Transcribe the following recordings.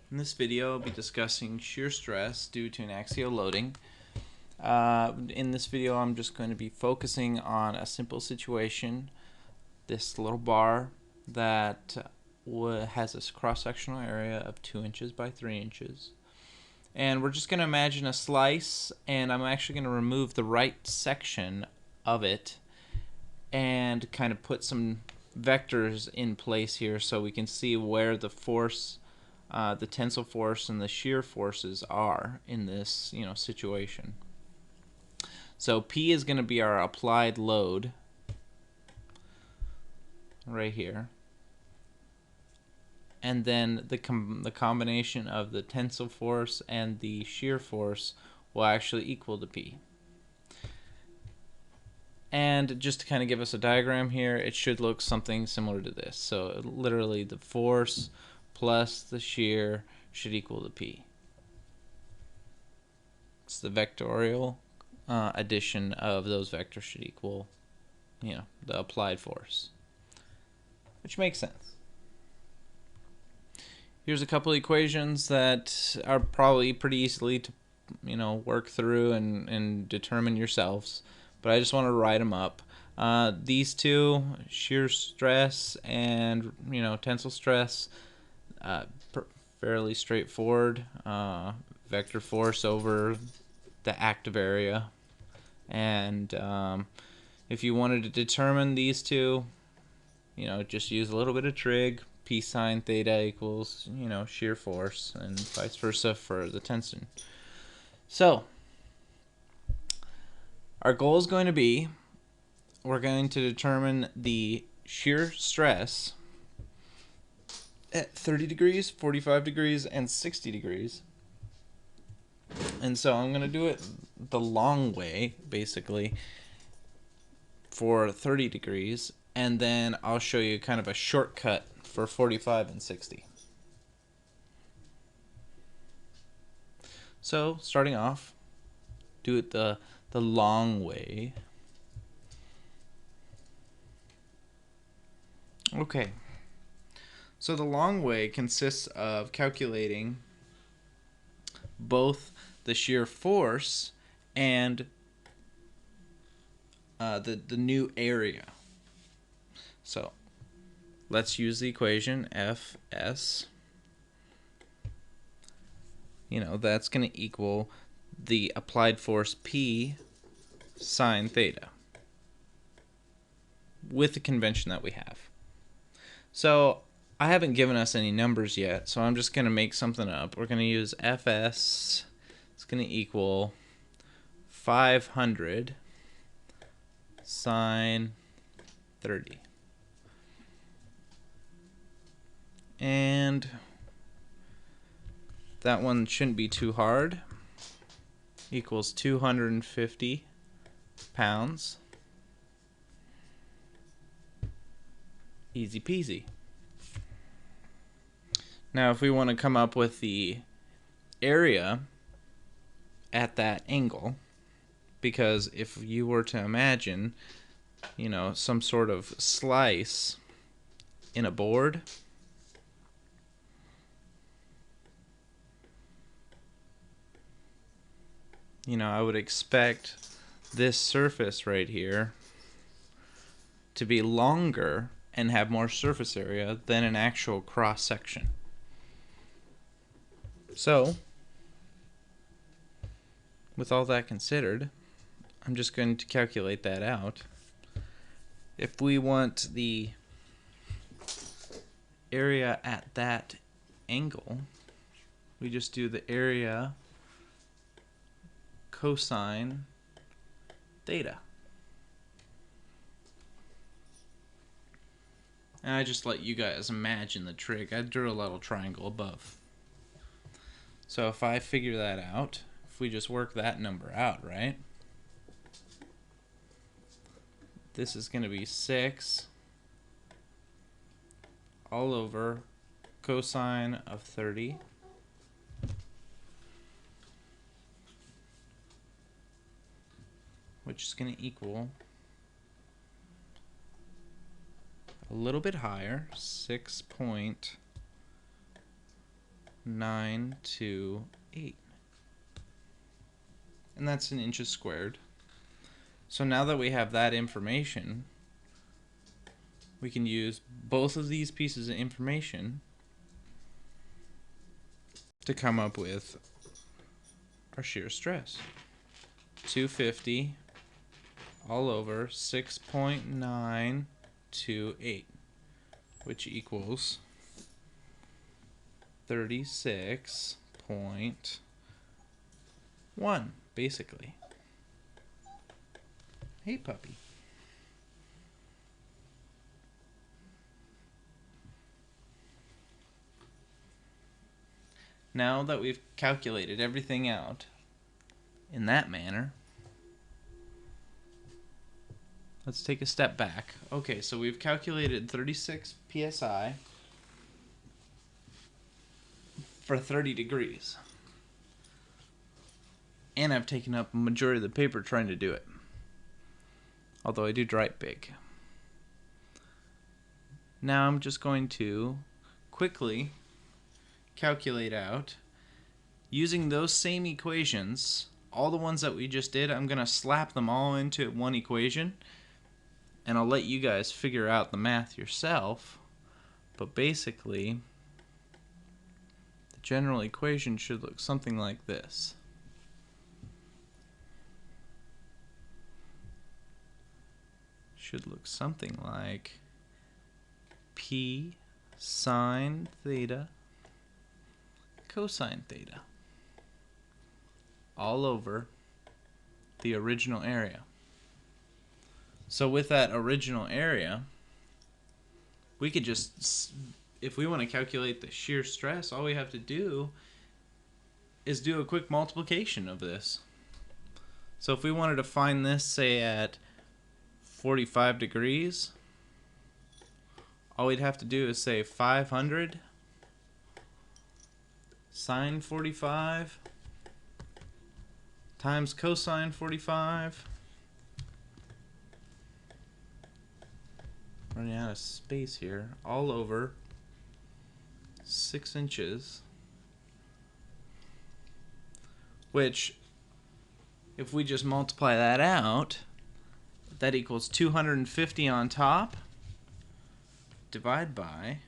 In this video, I'll be discussing shear stress due to an axial loading. In this video, I'm just going to be focusing on a simple situation, this little bar that has a cross-sectional area of 2 inches by 3 inches. And we're just going to imagine a slice, and I'm actually going to remove the right section of it and kind of put some vectors in place here so we can see where the force, the tensile force and the shear forces are in this situation. So P is going to be our applied load right here, and then the combination of the tensile force and the shear force will actually equal to P. And just to kind of give us a diagram here, it should look something similar to this. So literally the force plus the shear should equal to P. It's the vectorial addition of those vectors should equal, the applied force, which makes sense. Here's a couple equations that are probably pretty easily to work through and determine yourselves, but I just want to write them up. These two, shear stress and tensile stress, fairly straightforward. Vector force over the active area, and if you wanted to determine these two, just use a little bit of trig. P sine theta equals shear force, and vice versa for the tension. So our goal is going to be, we're going to determine the shear stress at 30 degrees, 45 degrees, and 60 degrees. And so I'm going to do it the long way, basically, for 30 degrees, and then I'll show you kind of a shortcut for 45 and 60. So starting off, do it the long way. Okay, so the long way consists of calculating both the shear force and the new area. So let's use the equation Fs. That's going to equal the applied force P sine theta with the convention that we have. So I haven't given us any numbers yet, so I'm just going to make something up. We're going to use Fs. It's going to equal 500 sine 30. And that one shouldn't be too hard. Equals 250 pounds. Easy peasy. Now if we want to come up with the area at that angle, because if you were to imagine some sort of slice in a board, I would expect this surface right here to be longer and have more surface area than an actual cross section. So with all that considered, I'm just going to calculate that out. If we want the area at that angle, we just do the area cosine theta. And I just let you guys imagine the trig. I drew a little triangle above. So if I figure that out, if we just work that number out, right? This is going to be 6 all over cosine of 30 which is going to equal a little bit higher, 6.0 928. And that's in inches squared. So now that we have that information, we can use both of these pieces of information to come up with our shear stress. 250 all over 6.928, which equals 36.1, basically. Hey, puppy. Now that we've calculated everything out in that manner, let's take a step back. Okay, so we've calculated 36 psi for 30 degrees. And I've taken up a majority of the paper trying to do it. Although I do write big. Now I'm just going to quickly calculate out, using those same equations, all the ones that we just did, I'm going to slap them all into one equation, and I'll let you guys figure out the math yourself. But basically, the general equation should look something like this. Should look something like P sine theta cosine theta all over the original area. So with that original area, we could just, if we want to calculate the shear stress, all we have to do is do a quick multiplication of this. So if we wanted to find this, say at 45 degrees, all we'd have to do is say 500 sine 45 times cosine 45. Running out of space here. All over 6 inches. Which, if we just multiply that out, that equals 250 on top, divide by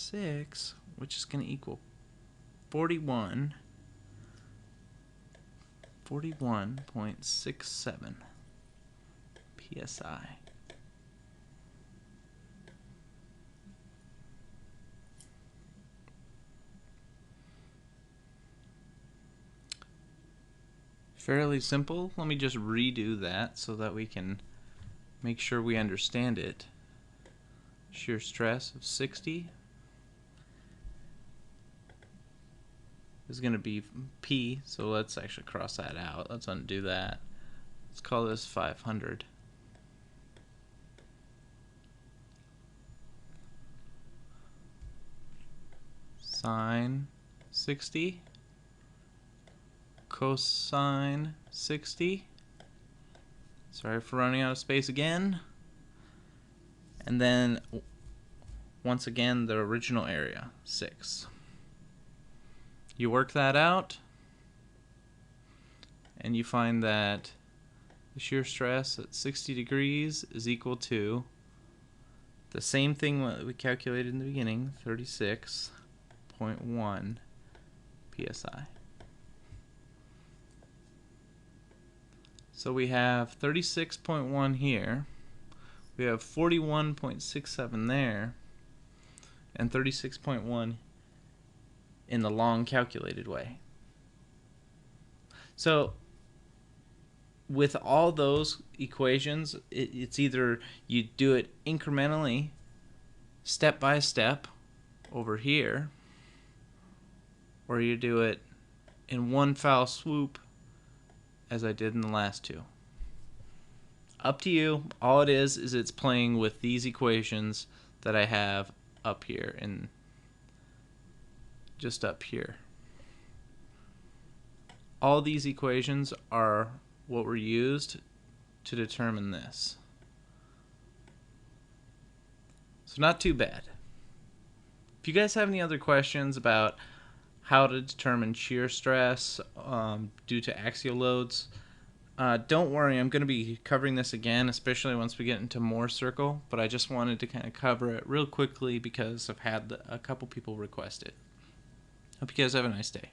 6, which is going to equal 41.67 psi. Fairly simple. Let me just redo that so that we can make sure we understand it. Shear stress of 60 is going to be P, so let's actually cross that out. Let's undo that. Let's call this 500. Sine 60 cosine 60. Sorry for running out of space again. And then once again the original area, 6. You work that out and you find that the shear stress at 60 degrees is equal to the same thing that we calculated in the beginning, 36.1 psi. So we have 36.1 here, we have 41.67 there, and 36.1 in the long calculated way. So with all those equations, it's either you do it incrementally, step by step over here, or you do it in one foul swoop as I did in the last two. Up to you. All it is it's playing with these equations that I have up here and just up here. All these equations are what were used to determine this. So not too bad. If you guys have any other questions about how to determine shear stress due to axial loads, don't worry, I'm going to be covering this again, especially once we get into more circle, but I just wanted to kind of cover it real quickly because I've had a couple people request it. Hope you guys have a nice day.